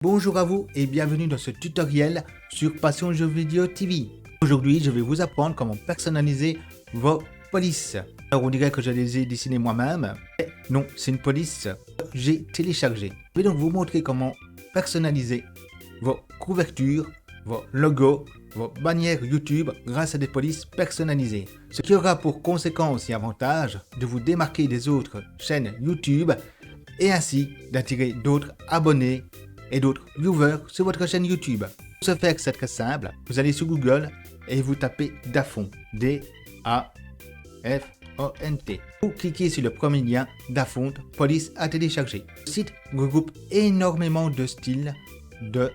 Bonjour à vous et bienvenue dans ce tutoriel sur Passion Jeux Vidéo TV. Aujourd'hui, je vais vous apprendre comment personnaliser vos polices. Alors, on dirait que je les ai dessinées moi-même. Mais non, c'est une police que j'ai téléchargée. Je vais donc vous montrer comment personnaliser vos couvertures, vos logos, vos bannières YouTube grâce à des polices personnalisées. Ce qui aura pour conséquence et avantage de vous démarquer des autres chaînes YouTube et ainsi d'attirer d'autres abonnés et d'autres viewers sur votre chaîne YouTube. Pour ce faire, c'est très simple. Vous allez sur Google et vous tapez Dafont. D-A-F-O-N-T. Vous cliquez sur le premier lien Dafont, police à télécharger. Le site regroupe énormément de styles de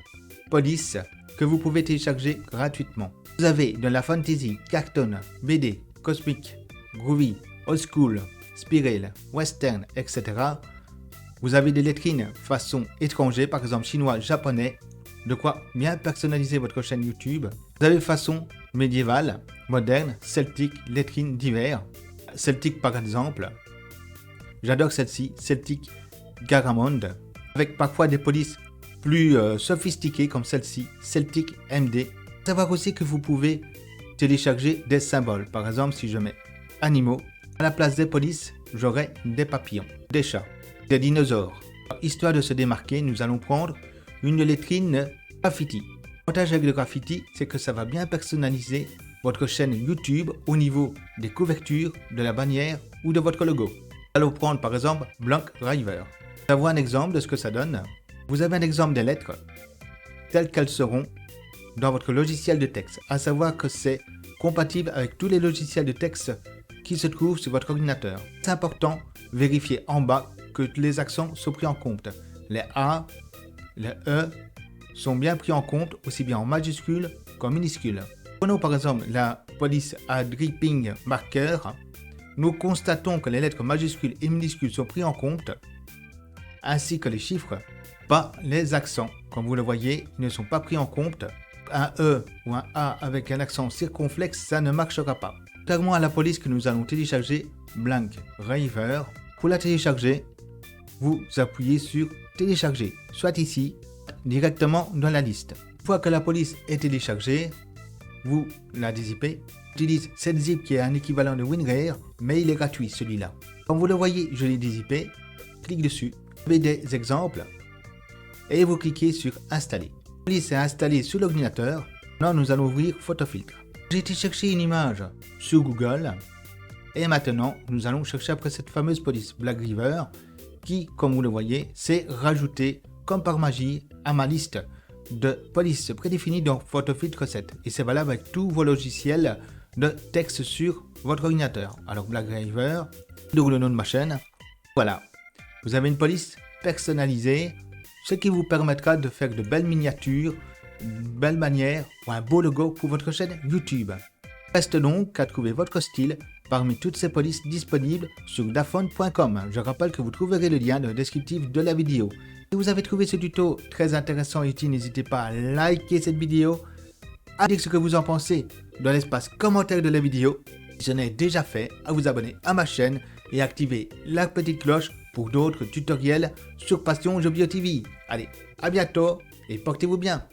police que vous pouvez télécharger gratuitement. Vous avez de la fantasy, cartoon, BD, cosmic, groovy, old school, spiral, western, etc. Vous avez des lettrines façon étranger, par exemple chinois, japonais, de quoi bien personnaliser votre chaîne YouTube. Vous avez façon médiévale, moderne, celtique, lettrines divers. Celtique par exemple, j'adore celle-ci, Celtic Garamond, avec parfois des polices plus sophistiquées comme celle-ci, Celtic MD. Savoir aussi que vous pouvez télécharger des symboles. Par exemple, si je mets animaux, à la place des polices, j'aurai des papillons, des chats, des dinosaures. Histoire de se démarquer, nous allons prendre une lettrine graffiti. L'avantage avec le graffiti, c'est que ça va bien personnaliser votre chaîne YouTube au niveau des couvertures, de la bannière ou de votre logo. Allons prendre par exemple Blank River. Vous avez un exemple de ce que ça donne. Vous avez un exemple des lettres telles qu'elles seront dans votre logiciel de texte, à savoir que c'est compatible avec tous les logiciels de texte qui se trouvent sur votre ordinateur. C'est important, vérifiez en bas que les accents sont pris en compte. Les A, les E sont bien pris en compte, aussi bien en majuscules qu'en minuscules. Prenons par exemple la police à dripping marker. Nous constatons que les lettres majuscules et minuscules sont pris en compte, ainsi que les chiffres, pas les accents. Comme vous le voyez, ils ne sont pas pris en compte. Un E ou un A avec un accent circonflexe, ça ne marchera pas. Contrairement à la police que nous allons télécharger, Blank River, pour la télécharger, vous appuyez sur télécharger, soit ici, directement dans la liste. Une fois que la police est téléchargée, vous la dézippez. J'utilise cette zip qui est un équivalent de WinRAR, mais il est gratuit celui-là. Comme vous le voyez, je l'ai dézippé, clique dessus, vous avez des exemples et vous cliquez sur installer. La police est installée sur l'ordinateur. Maintenant, nous allons ouvrir Photofiltre. J'ai été chercher une image sur Google et maintenant, nous allons chercher après cette fameuse police Black River qui, comme vous le voyez, s'est rajouté comme par magie à ma liste de polices prédéfinies dans Photofiltre 7. Et c'est valable avec tous vos logiciels de texte sur votre ordinateur. Alors Black River, d'où le nom de ma chaîne. Voilà, vous avez une police personnalisée, ce qui vous permettra de faire de belles miniatures, de belles manières ou un beau logo pour votre chaîne YouTube. Reste donc à trouver votre style parmi toutes ces polices disponibles sur dafont.com. Je rappelle que vous trouverez le lien dans le descriptif de la vidéo. Si vous avez trouvé ce tuto très intéressant et utile, n'hésitez pas à liker cette vidéo, à dire ce que vous en pensez dans l'espace commentaire de la vidéo. Si ce n'est déjà fait, à vous abonner à ma chaîne et activer la petite cloche pour d'autres tutoriels sur Passion Jeux Vidéo TV. Allez, à bientôt et portez-vous bien.